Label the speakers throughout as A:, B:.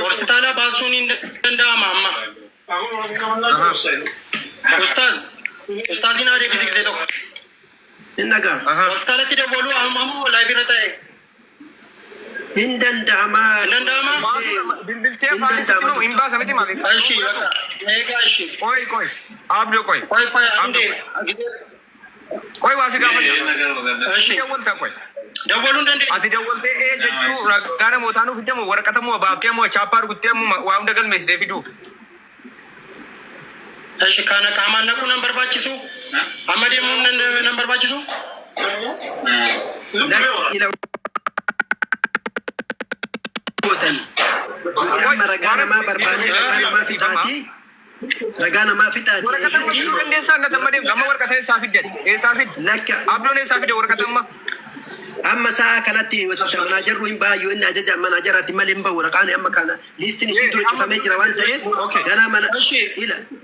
A: hospitaala baasuun hin danda'ama amma. Ustaaziin aadaa bisikisee tokko.
B: Hin dhaga'ama.
A: Hospitaalatti dabaluu amma laayibira ta'e.
B: Hin danda'ama.
A: Hin danda'ama.
C: Bilbiltee afaan isaatti moo hin baasamiti maali?
A: Ashii eegaa ashii.
C: Qoy abdoo qoy. Qoy waasi gaafadha.
A: Ashii
C: dawwalta qoy.
A: dabaluun dandeenya.
C: Ati dawwaltee jechuu ragaa namootaa nuuf fidamu waraqata moo baaftee moo chaappaa rukuttee moo waa hunda galmeessitee fiduuf.
A: Ashii kana qaamaan naquun nan barbaachisu. Amma deemuun nan barbaachisu.
B: Ragaa namaa barbaadee ragaa namaa fixaati. Ragaa namaa fixaati.
C: Waraqata fiduu dandeessaa na tamma deemu amma waraqata eessaa fidde? Eessaa fidde?
B: Lakka
C: Abdoon eessaa fidde waraqata amma?
B: amma sa'a kanatti wasitti manaajarru hin baay'oo inni ajaja manaajaraatti malee hin bahu waraqaan amma kana liistiin isin dura cufamee jira waan ta'eef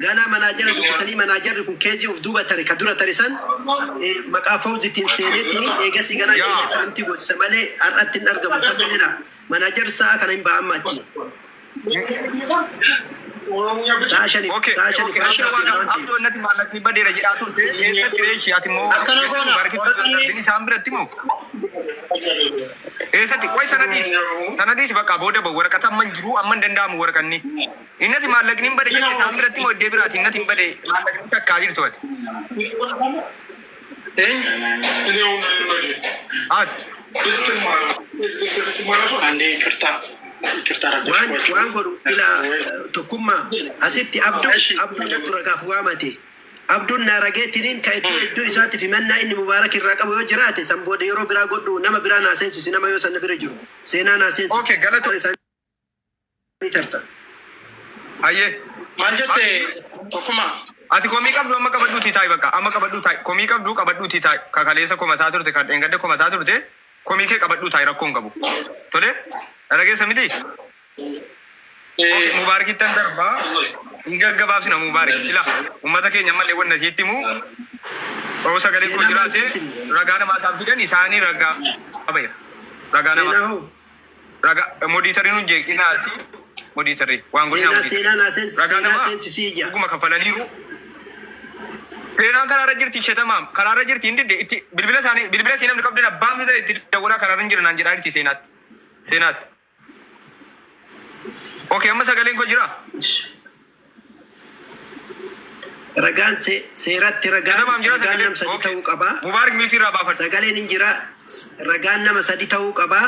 B: ganaa manaajara dubbisanii manaajarri kun keezii of duuba tare ka dura tare san maqaa fawzitiin seeneetiin eegasii ganaa jedhee karantii gootisa malee har'atti hin argamu taja jedha manaajarri sa'a kana hin baha amma achi. Saashani
C: abdoo nati maallaqni badeera jedhaa turte eessatti reeshi ati moo barkitu isaan biratti moo eessatti qoy sanadiisi bakka booda ba waraqata amman jiru amman danda'amu waraqanni innati maallaqni hin bade jedhe isaan biratti moo iddee biraati innati hin bade maallaqni takkaa jirtu ati
A: Ande kirtaa.
B: Waan godhu ila tokkummaa asitti abduun jettu ragaaf waamate abduun naarageetiniin ka iddoo isaatiif himannaa inni mubaarak irraa qabu yoo jiraate san booda yeroo biraa godhu nama biraa naa seensisi nama yoo sanna bira jiru seenaa naa seensisi.
C: Okay, galata. Ayyee.
A: Maal jette tokkummaa?
C: Ati komii qabdu amma qabadhuutii taa'i bakka amma qabadhuu taa'i komii qabdu qabadhuutii taa'i kakaleessa komataa turte kan dhengadde komataa turte komii kee qabadhuu taa'i rakkoon qabu. Tole? Dhaggeessa miti? Mubaarakitti darbaa hin gaggabaabsina mubaarak ila ummata keenya ammallee wanna sitti himu oo sagalee koo jiraate ragaa namaa isaan fidan isaanii ragaa qabeera ragaa namaa ragaa moodiitariin hin jeeqsinaati moodiitarii waan godhinaa ragaa namaa dhuguma kaffalaniiru seenaan karaarra jirti shetamaam karaarra jirti hin didde itti bilbila isii namni qabdan abbaan mita itti dawwalaa karaarra hin jiran naan jedhaa jirti seenaatti. Okay, amma sagaleen koo jira.
B: Ragaan seeratti ragaan nama sadi ta'uu qaba.
C: Mubaarak miti irraa baafadha.
B: Sagaleen hin jira ragaan nama sadi ta'uu qaba.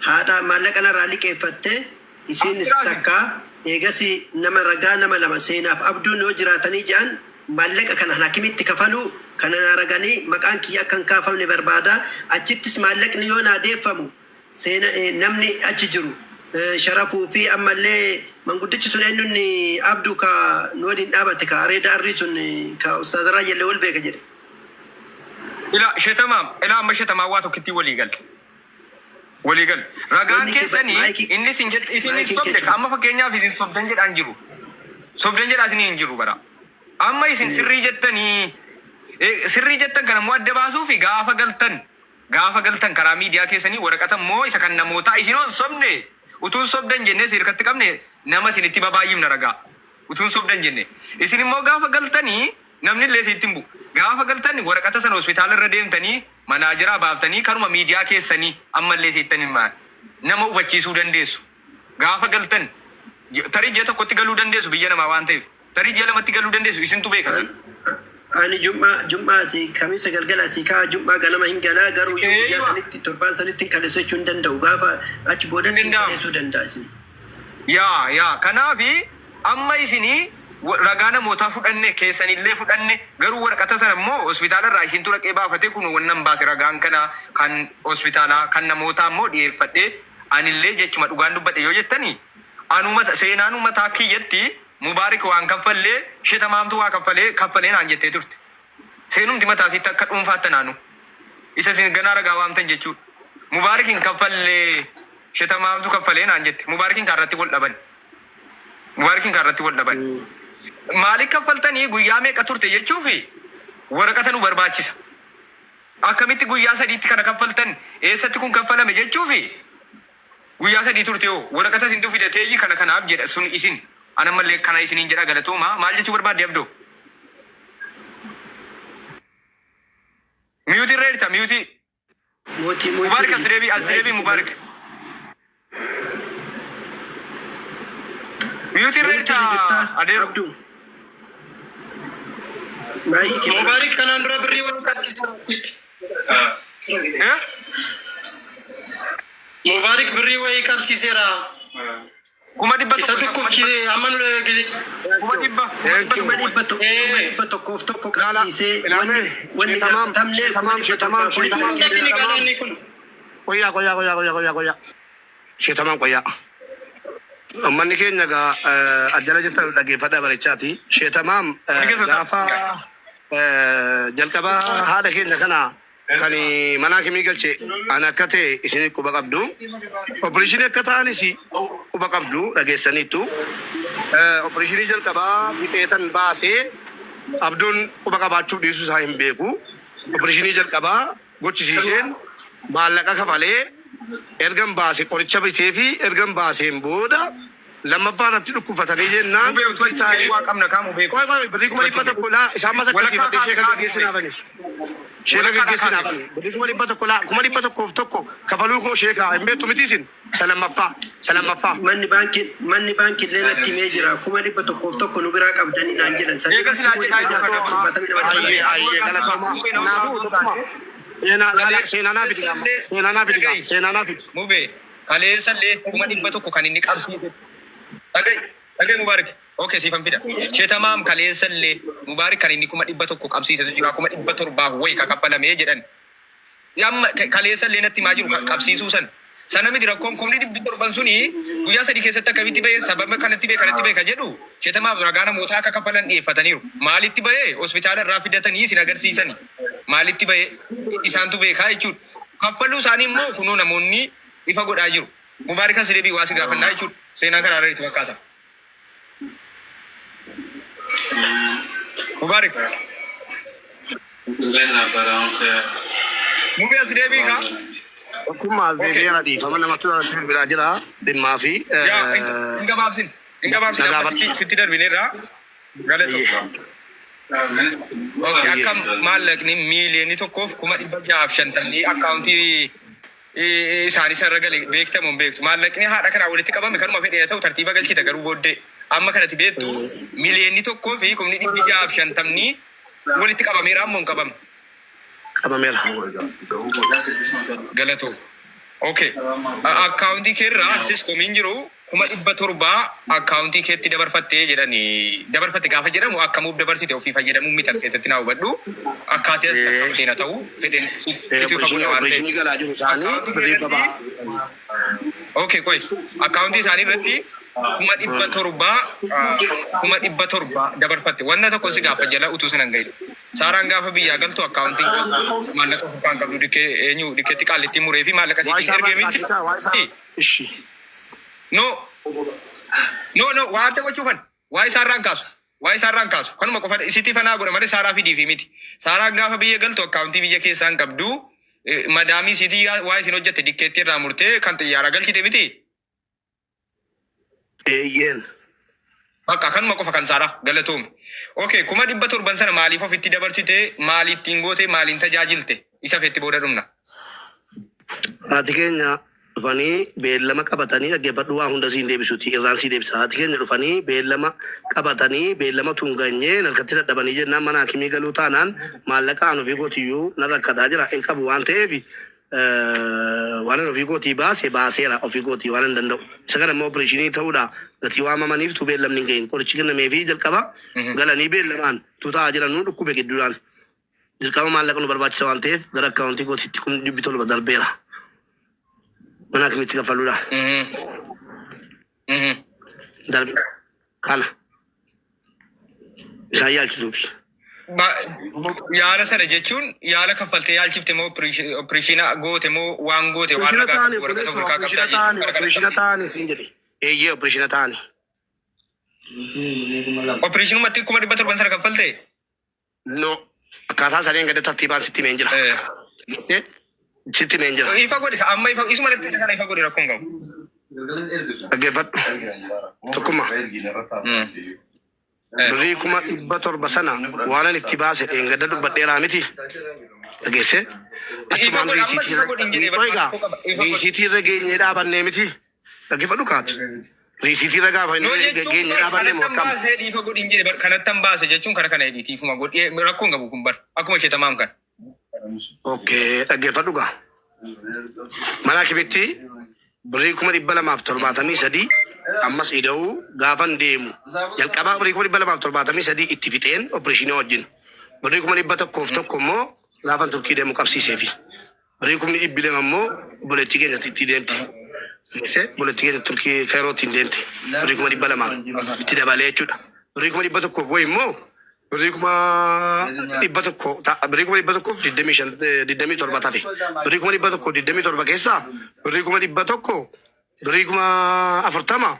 B: Haadha maallaqa narraa liqeeffatte isiinis takka eegasi nama ragaa nama lama seenaaf abduun yoo jiraatanii jedhan maallaqa kana hakimitti kafalu kana raganii maqaan kiyya akka hin kaafamne barbaada. Achittis maallaqni yoo naadeeffamu namni achi jiru. Sharafuu fi ammallee manguddichi sun eenyuun abduu ka noodiin dhaabate ka areeda arrii sun ka ustaazarraa jallee wal beeka jedhe.
C: Ila amma shetamaa waa tokkitti walii gal. Ragaan keessanii inni isin sobde amma fakkeenyaaf isin sobdan jedhaan jiru. Sobdan jedhaa isin hin jiru bara. Amma isin sirrii jettan kana immoo adda baasuu fi gaafa galtan karaa miidiyaa keessanii waraqata immoo isa kan namootaa isin on sobne. Utuun sobdan jenne sirkatti qabne nama isinitti babaay'imna ragaa. Utuun sobdan jenne. Isin immoo gaafa galtanii namni illee sitti hin bu'u. Gaafa galtanii waraqata sana hospitaala irra deemtanii manaajiraa baaftanii kanuma miidiyaa keessanii ammallee siittan hin maan. Nama hubachiisuu dandeessu. Gaafa galtan tarii ji'a tokkotti galuu dandeessu biyya namaa waan ta'eef. Tarii ji'a lamatti galuu dandeessu isintu beeka sana.
B: Ani jum'aa si kamisa galgala si kaa jum'aa ganama hin galaa garuu guyyaa sanitti torbaan sanitti kalesachuu hin danda'u gaafa achi boodatti kalesuu danda'a isin.
C: Yaa kanaafi amma isinii ragaa namootaa fudhanne keessanillee fudhanne garuu waraqata sana immoo hospitaala irraa isin turaqee baafatee kun wannan baase ragaan kana kan hospitaalaa kan namootaa immoo dhiyeeffadhee anillee jechuma dhugaan dubbadhe yoo jettanii seenaan uummataa kiyyatti Mubaarak waan kaffallee shetamaamtu waa kaffalee naan jettee turte. Seenumti mataa isiitti akka dhuunfaatti naanu. Isa isin ganaa ragaa waamtan jechuudha. Mubaarak hin kaffallee shetamaamtu kaffalee naan jette. Mubaarakin kaarratti wal dhaban. Maaliif kaffaltanii guyyaa meeqa turte jechuufi waraqata nu barbaachisa. Akkamitti guyyaa sadiitti kana kaffaltan eessatti kun kaffalame jechuufi Guyyaa sadii turte yoo waraqata isin fidatee kana kanaaf jedha sun isin ana malee kana isiniin jedha galatooma maal jechuu barbaadde abdoo? Miyuutii reerta miyuutii. Mubaarak asreebii Mubaarak. Miyuutii reerta adeero.
A: Mubaarak kanaan dura birrii waan qabsiisan. Mubaarak birrii wayii qabsiiseera.
C: Kuma dhibba
A: Isa dhukkubkii amman
C: kuma dhibba
B: tokkoof tokko qabsiisee wanni tamam
D: qoyyaa sheetamaan qoyyaa manni keenya gaa ajjala jirtan dhaggeeffadhaa bareechaati sheetamaan gaafa jalqabaa haadha keenya kana kan manaa kimii galche ana akka ta'e isin quba qabdu opereeshinii akka ta'anis quba qabdu dhageessaniittu opereeshinii jalqabaa fixeetan baasee abduun quba qabaachuuf dhiisuu isaa hin beeku opereeshinii jalqabaa gochisiiseen maallaqa kafalee ergan baase qoricha bitee fi ergan baaseen booda lammaffaan atti dhukkufatanii jennaan birrii kuma dhibba tokko laa isaan masakasiifadhe ishee kan gaggeessinaafani sheeka gaggeessinaafani birrii kuma dhibba tokko laa kuma dhibba tokkoof tokko kafaluu koo sheekaa hin beektu mitiisin salammaffaa
B: manni baanki illee natti himee jira kuma dhibba tokkoof tokko nu biraa qabdanii naan jedhan
D: galatoomaa naafuu tokkuma seenaanaa fidi
C: Mubee kaleessallee kuma dhibba tokko kan inni qabsiise. Dhagay Mubaarak. Okay, siifan fida. Sheetamaam kaleessallee Mubaarak kan inni kuma dhibba tokko qabsiisetu jira kuma dhibba torbaa wayi kakaffalamee jedhan. Yamma kaleessallee natti maa jiru qabsiisuu san. Sana miti rakkoon kumni dhibbi torban suni guyyaa sadii keessatti akkamitti bahee sababa kanatti bahee kan jedhu sheetamaaf ragaa namoota akka kaffalan dhiyeeffataniiru. Maalitti bahee hospitaala irraa fidatanii isin agarsiisani. Maalitti bahee isaantu beekaa jechuudha. Kaffaluu isaanii immoo kunoo namoonni ifa godhaa jiru. Mubaarak asreebii waa si gaafannaa jechuudha. Seenaa karaa irratti fakkaata. Mubaarak. Mubee asreebii kaa.
D: Akkuma deebi'aa dhiifama namatti tolatti biraa jira dhimmaa fi
C: hin gabaabsin sitti darbineerraa galatoo. Okay, akkam maallaqni miiliyoonii tokkoof kuma dhibba jahaaf shantamni akkaawuntii isaanii sarara gale beektamu hin beektu. Maallaqni haadha kanaa walitti qabame kanuma fedhee ta'u tartiiba galchita garuu booddee amma kanatti beektu miiliyoonii tokkoo fi kumni dhibbi jahaaf shantamni walitti qabameera ammoo hin qabamne.
D: qabameera.
C: Galatoo. Okay. Akkaawuntii keerraa sis komiin jiru kuma dhibba torbaa akkaawuntii keetti dabarfattee jedhanii dabarfatte gaafa jedhamu akkamuuf dabarsite ofii fayyadamuu miti as keessatti naa hubadhu akkaataa akkamiin ta'u fedhen
D: opereeshinii galaa jiru isaanii birrii babaa.
C: Okay, kois akkaawuntii isaanii irratti kuma dhibba torbaa dabarfatte wanna tokko si gaafa jala utuu sanan gaidhu. Saaraan gaafa biyyaa galtu akkaawuntiin maallaqa kan qabdu dikkeetti qaallitti muree fi maallaqa siitiin ergee miti. No, waa adda gochuufan. Waa isaarraan kaasu. Kanuma qofa isitti fanaa godha malee saaraa fidii fi miti. Saaraan gaafa biyya galtu akkaawuntii biyya keessaan qabdu madaamii isiitii waa isin hojjette dikkeetti irraa murtee kan xiyyaara galchite miti.
D: Eeyyeen.
C: Bakka kanuma qofa kan saaraa galatoome. Okay, kuma dhibba torban sana maaliif ofitti dabarsite maaliittiin goote maaliin tajaajilte isa feetti booda dhumna.
D: Haati keenya dhufanii beellama qabatanii dhaggeeffadhu waa hunda siin deebisuuti irraan sii deebisa. Haati keenya dhufanii beellama qabatanii beellama tunganyee narkatti dadhabanii jennaan mana hakimii galuu taanaan maallaqa an ofii kootiyyuu na rakkataa jira hin qabu waan ta'eef waan ofii kootii baaseera ofii kootii waan hin danda'u. Isa kana immoo opereeshinii ta'uudha gatii waamamaniif tu beellamni hin gahin qorichi kennamee fi jalqaba galanii beellamaan tu ta'aa jiran nu dhukkube gidduudhaan jalqaba maallaqa nu barbaachisa waan ta'eef gara akkaawuntii kootiitti kun dhibbi tolba darbeera. Mana akkamitti kaffaluudha. Darbe kana isaan yaalchisuufi.
C: Yaala sana jechuun yaala kaffaltee yaalchifte moo opereeshina goote moo waan goote waan ragaa waraqata ofirraa qabdaa
D: opereeshina ta'anii siin jedhe. Eeyyee opereeshina ta'anii.
C: Opereeshinumatti kuma dhibba torban sana kaffalte?
D: No. Akkaataa saniin gadi tartiibaan sitti meen jira. Sitti meen jira.
C: Ifa godhe amma isuma kana ifa godhe rakkoon qabu.
D: dhaggeeffadhu tokkuma birrii kuma 700 sana waanan itti baase dheengadda dubbadheeraa miti dhageesse achumaan riisiitii irra geenyee dhaabannee miti dhaggeeffadhu kaati riisiitii irra gaafa geenyee dhaabannee moo akkam
C: dhiifa godhin jedhe kanattan baase jechuun kana editiifuma godhee rakkoon qabu kun bar akkuma ishee tamaam kan
D: okay dhaggeeffadhu gaa mana kibitti birrii kuma 273 ammas ida'uu gaafan deemu jalqabaa birrii kuma 273 itti fixeen opereeshinii wajjin birrii kuma 101 immoo gaafan turkii deemu qabsiiseefi birrii kuma 200 immoo buleettii keenya itti deemti buleettii keenya turkii kairootti hin deemti birrii kuma 200 itti dabalee jechuudha birrii kuma 100 woy immoo birrii kuma 100 tafe birrii kuma 127 keessaa birrii kuma 100 birrii kuma 40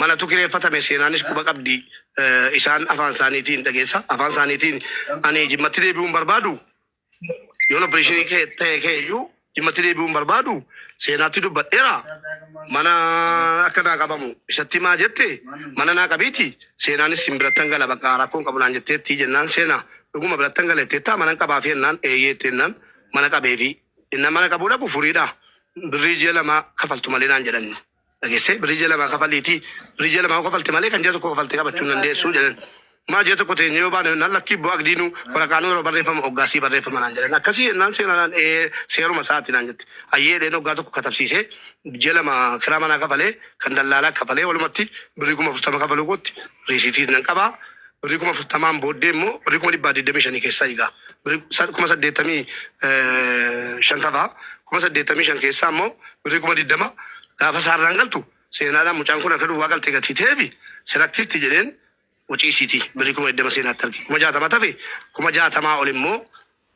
D: mana tukireeffatame seenaanis quba qabdi isaan afaan isaaniitiin dhageessa afaan isaaniitiin ani jimmatti deebi'uun barbaadu yoon opereeshinii ta'e keeyyuu jimmatti deebi'uun barbaadu seenaatti dubbadheera mana akka naa qabamu isatti maa jette mana naa qabiiti seenaanis hin birattan gala bakka rakkoon qabu naan jetteetti jennaan seenaa dhuguma birattan gala jetteettaa mana qabaafi jennaan eeyyeettennaan mana qabeefi innaan mana qabuu dhabu furiidha birrii ji'a lama kafaltu malee naan jedhanne dhageesse birrii ji'a lama kafaliiti birrii ji'a lama kafalte malee kan ji'a tokko kafalte qabachuun dandeessuu jedhan maa ji'a tokko teenyee yoo baane nan lakkii bu'aa agdiinu waraqaanuu yeroo barreeffama hoggaasii barreeffama naan jedhan akkasii jennaan seenaan seeruma isaatti naan jette ayyeedheen hoggaa tokko katabsiisee ji'a lama kiraa manaa kafalee kan dallaalaa kafalee walumatti birrii kuma 40 kafaluu gootti riisiitii nan qabaa birrii kuma 40 booddee immoo birrii kuma 125 keessaa egaa birrii kuma 85 tafaa kuma 85 keessaa immoo birrii kuma 20 gaafa saarraan galtu seenaadhaan mucaan kun akka duwwaa galtee gatii ta'eefi siraktiitti jedheen wociisiiti birrii kuma 20 seenaatti argi kuma 60 tafe kuma 60 ol immoo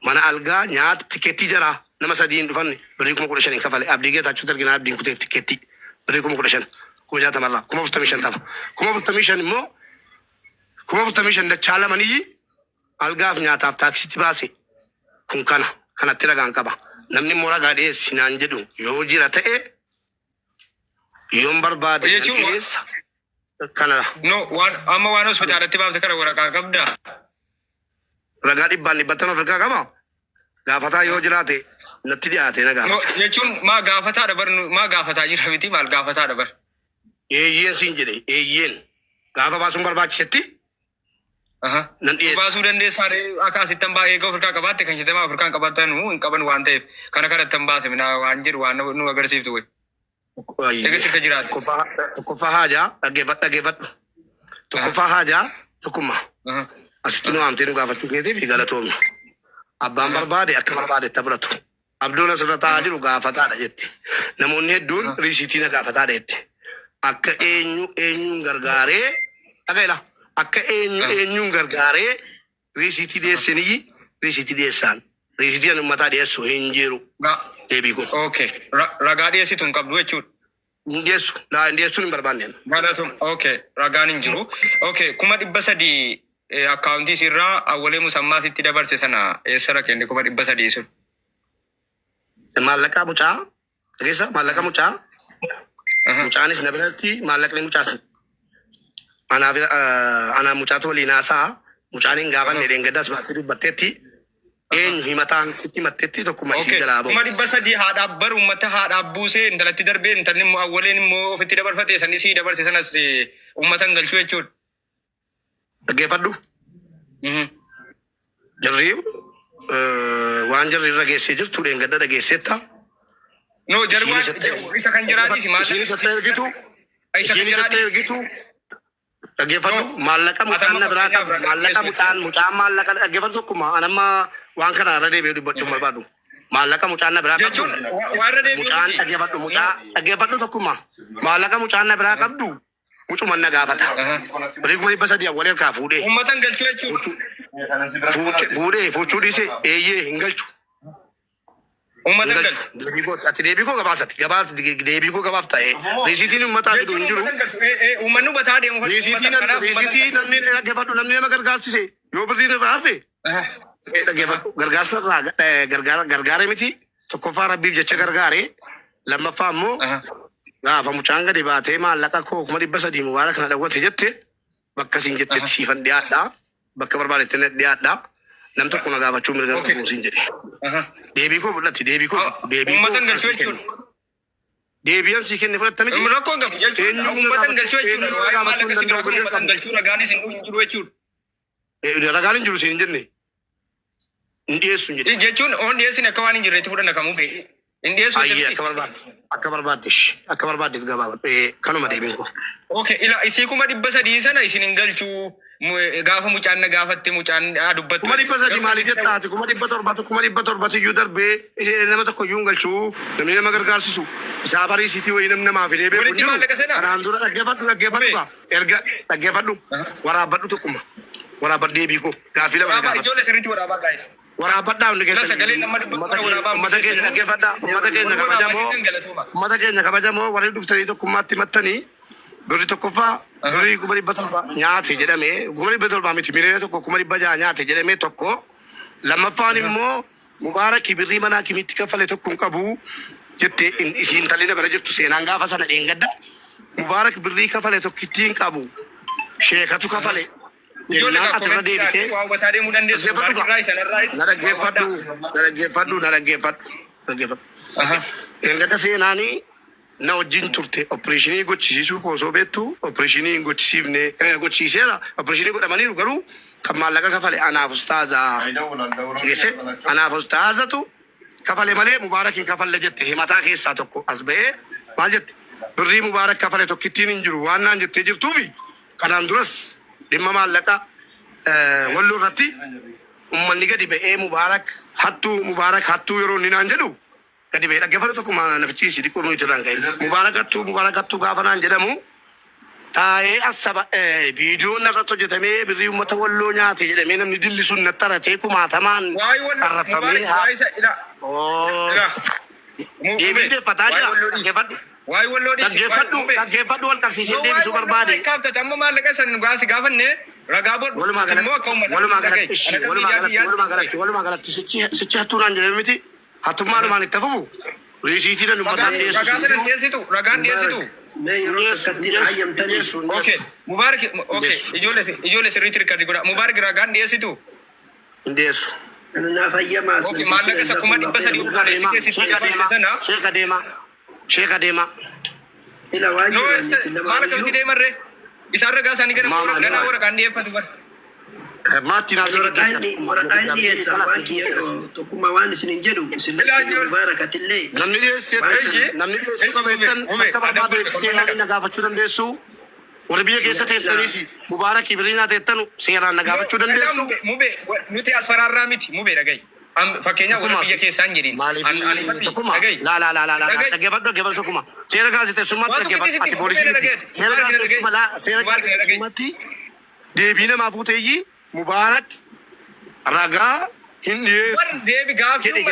D: mana algaa nyaata tikeettii jaraa nama sadiin dhufanne birrii kuma 15 kafale abdii geetaachuutti arginaa abdiin kuteef tikeettii birrii kuma 15 kuma 60 irraa kuma 45 tafa kuma 45 immoo kuma 45 dachaa lamanii algaaf nyaataaf taaksitti baase kun kanatti ragaan qaba namni immoo ragaa dhiyeessi naan jedhu yoo jira ta'e yoon barbaade dhiyeessa kanadha.
C: No, amma waan hospitaalatti baafte kana waraqaa qabdaa.
D: Ragaa 100 of harkaa qaba. Gaafataa yoo jiraate natti dhiyaate na gaafata.
C: No, jechuun maa gaafataa dabarnu maa gaafataa jira miti maal gaafataa dabar.
D: Eeyyeen siin jedhe eeyyeen gaafa baasuun barbaachisetti. Nan dhiyeessa.
C: Baasuu dandeessaa akkaasittan baay'ee eega of harkaa qabaatte kan shitamaa of harkaan qabaatan hin qaban waan ta'eef kana kanattan baase waan jedhu waan nu agarsiiftu wayi.
D: Tokkoffaa haajaa dhaggeeffadhu. Tokkoffaa haajaa tokkummaa. Asitti nu waamtee nu gaafachuu keetiif galatoomna. Abbaan barbaade akka barbaadetti fudhatu. Abduun asirra taa'aa jiru gaafataadha jette. Namoonni hedduun riisiitii na gaafataadha jette. Akka eenyuun gargaaree dhagaila. Akka eenyuun gargaaree riisiitii dhiyeessinii riisiitii dhiyeessaan. Riisiitii uummataa dhiyeessu hin jiru.
C: Okay. Ragaa dhiyeessitu hin qabdu jechuudha.
D: Dhiyeessuun hin barbaanne.
C: Okay. Ragaan hin jiru. Okay. Kuma 300 akkaawuntii sirraa awwalee musammaatitti dabarse sana eessara kenne kuma 300 sun.
D: Maallaqaa mucaa. Dhageessa maallaqa mucaa. Mucaanis na biratti maallaqni mucaa sun. Anaa mucaatu waliin haasaa mucaan hin gaafanne dheengaddaas baatee dubbatteetti. Eenyu himataan sitti matteetti tokkuma isin jalaa bahu.
C: Kuma 300 haadhaaf baru uummata haadhaaf buusee intalatti darbee intalli immoo awwaleen immoo ofitti dabarfatee san isii dabarse sanas uummatan galchuu jechuudha.
D: Dhaggeeffadhu. Jarri waan jarri irra geessee jirtu dheengadda dhageesseetta.
C: No jarri waan isa kan jiraadhisi maal.
D: Isiin isatti ergitu. Dhaggeeffadhu maallaqa mucaan na biraa qabu maallaqa mucaan maallaqa dhaggeeffadhu tokkuma anamma waan kana irra deebi'ee dubbachuun barbaadu maallaqa mucaan na biraa qabdu mucaan dhaggeeffadhu tokkuma maallaqa mucaan na biraa qabdu mucuman na gaafata birrii kuma 300 awwalee harkaa fuudhee
C: uummatan galchuu jechuudha
D: fuudhee dhiise eeyyee hin galchu
C: uummatan galchu
D: ati deebii koo gabaasati deebii koo gabaaf ta'e riisiitiin uummataa fidu hin jiru
C: uummanni hubataa deemu
D: riisiitii namni dhaggeeffadhu namni nama gargaarsise yoo birriin irraa hafe dhaggeeffadhu gargaarsa irraa gargaare miti tokkoffaa rabbiif jecha gargaare lammaffaa immoo Gaafa mucaan gadi baatee maallaqa koo 300 Mubaarak na dhawwate jette bakka siin jettetti siifan dhiyaadhaa. Bakka barbaadetti na dhiyaadhaa. Nam tokko na gaafachuu mirga qabu siin jedhe. Deebii koo fudhatti deebii koo
C: Uummatan galchuu jechuudha.
D: deebi'an si kenne fudhatta miti.
C: Rakkoon qabu jechuudha. Uummatan galchuu jechuudha. Uummatan galchuu ragaanis hin jiru jechuudha.
D: Ragaan hin jiru siin jenne. Hin dhiyeessu hin jedhe.
C: Jechuun oon dhiyeessin akka waan hin jirreetti fudhanna kamuu fe'e. Hin dhiyeessu
D: Ayyee akka barbaadde gabaabadhu. Kanuma deebiin koo.
C: Okay, isii 300 sana isin hin galchuu gaafa mucaan na gaafatte mucaan dubbattu.
D: 300 maaliif jettaati? 700 iyyuu darbee nama tokko iyyuu hin galchuu namni nama gargaarsisu isaa bariisitii wayii namni namaa fidee beeku hin jiru. Kanaan dura dhaggeeffadhu erga dhaggeeffadhu waraabbadhu tokkuma waraabbadhu deebii koo gaafii lama gaafadhu.
C: Ijoollee sirriitti waraabadhaa.
D: Waraabadhaa hundi keessatti.
C: Sagalee nama dubbatu waraabaa.
D: Uummata keenya dhaggeeffadhaa. Uummata keenya kabajamoo warri dhuftanii tokkummaatti mattanii birri tokkoffaa birri 700 nyaate jedhamee 700 miti miliyoona tokko 600 nyaate jedhamee tokko lammaffaan immoo Mubaarak birrii manaa kimitti kafale tokko hin qabu jette isiin talina bara jettu seenaan gaafa sana dheengadda Mubaarak birrii kafale tokkitti hin qabu sheekatu kafale jennaan asirra deebitee na dhaggeeffadhu dheengadda seenaanii na wajjin turte opereeshinii gochisiisuu koosoo beektu opereeshinii hin gochisiifne gochisiiseera opereeshinii godhamaniiru garuu kan maallaqa kafale anaaf ustaazaa geesse anaaf ustaazatu kafale malee Mubaarak hin kafalle jette himataa keessaa tokko as ba'ee maal jette birrii Mubaarak kafale tokkittiin hin jiru waan naan jettee jirtuufi kanaan duras dhimma maallaqa walloo irratti ummanni gadi ba'ee Mubaarak hattuu yeroo inni naan jedhu gadi ba'ee dhaggeeffatu tokkuma nafichiisi xiqqoo nuyi turaan ka'e Mubaarakattuu gaafa naan jedhamu taa'ee asaba viidiyoon irratti hojjetamee birrii uummata walloo nyaate jedhamee namni dilli sun natti haratee kumaatamaan arrafamee deebii deeffataa jira dhaggeeffadhu. Dhaggeeffadhu wal qabsiisee deebisuu barbaade.
C: Amma maallaqa san gaasi gaafanne ragaa bodhu.
D: Walumaa galatti sichi hattuu naan jedhame miti. Hattummaadhumaan itti hafufu riisiitii dhan uummataan dhiyeessu.
C: Ragaan dhiyeessitu. Okay, Mubaarak ijoollee sirriitti rikkaddi godha. Mubaarak ragaan dhiyeessitu.
D: Hin dhiyeessu.
B: Naaf hayyamaas.
C: Okay, maallaqa isa 300
D: Sheeka deema.
B: Ila waan
C: maal akkamitti deemarree? Isaan ragaa isaanii ganaa waraqaan dhiyeeffatu bara.
D: Maatti naasii
B: waraqaan dhiyeessa waan tokkummaa waan isin hin jedhu isin Mubaarakatillee.
D: Namni dhiyeessuu qabeettan bakka barbaadu seeraan na gaafachuu dandeessu. Warri biyya keessa teessaniis Mubaarak birrii nyaateettanu seeraan na gaafachuu dandeessu.
C: Mubee nuti as faraarraa miti mubee dhaga'i. Fakkeenyaaf warra biyya keessaa hin jedhin.
D: Tokkuma dhaggeeffadhu tokkuma. Seera gaazexeessummaatti dhaggeeffadhu ati poolisii seera gaazexeessummaatti deebii namaa fuuteeyyii Mubaarak ragaa hin dhiyeessu.
C: Deebi gaaffiinsi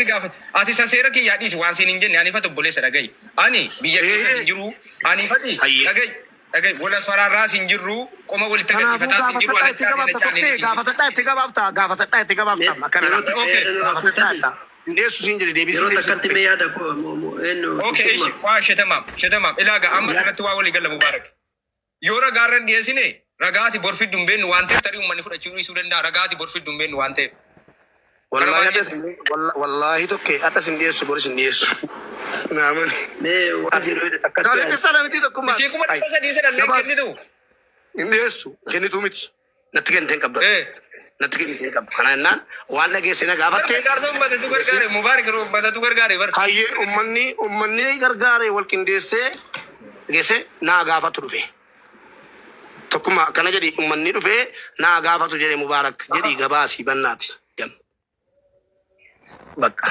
C: gaafate. Ati isa seera kiyyaa dhiisi waan siin hin jenne ani fata obboleessa dhaga'i. Ani biyya keessa hin jiru ani fati dhaga'i wala faraarraas hin jirru qoma walitti agarsiifataas hin jiru.
D: Gaafatadhaa itti gabaabta. Akkana dhiyeessu siin jedhe deebii
B: yeroo takkatti mee yaada koo
C: Okay, waa shetamaam ilaaga amma kanatti waa walii galla Mubaarak. Yoo ragaarran dhiyeessine ragaati borfiddu hin beeknu waan ta'eef tarii uummanni fudhachuu dhiisuu danda'a. Ragaati borfiddu hin beeknu waan ta'eef.
D: Wallaahi tokkee adda sin dhiyeessu boris hin dhiyeessu. Naamani.
B: mee waan
D: Gaazexeessaa namiti tokkummaa.
C: Isii 300 sadallee kennitu.
D: Hin dhiyeessu kennituu miti. Natti kennitee hin qabdu. Natti kennitee hin qabdu. Kana jennaan waan dhageesse na gaafatte.
C: Mubaarak gargaare bara.
D: Hayyee uummanni gargaare wal qindeessee geesse naa gaafatu dhufe. Tokkuma akkana jedhi uummanni dhufee naa gaafatu jedhe Mubaarak jedhi gabaasii bannaati. Bakka.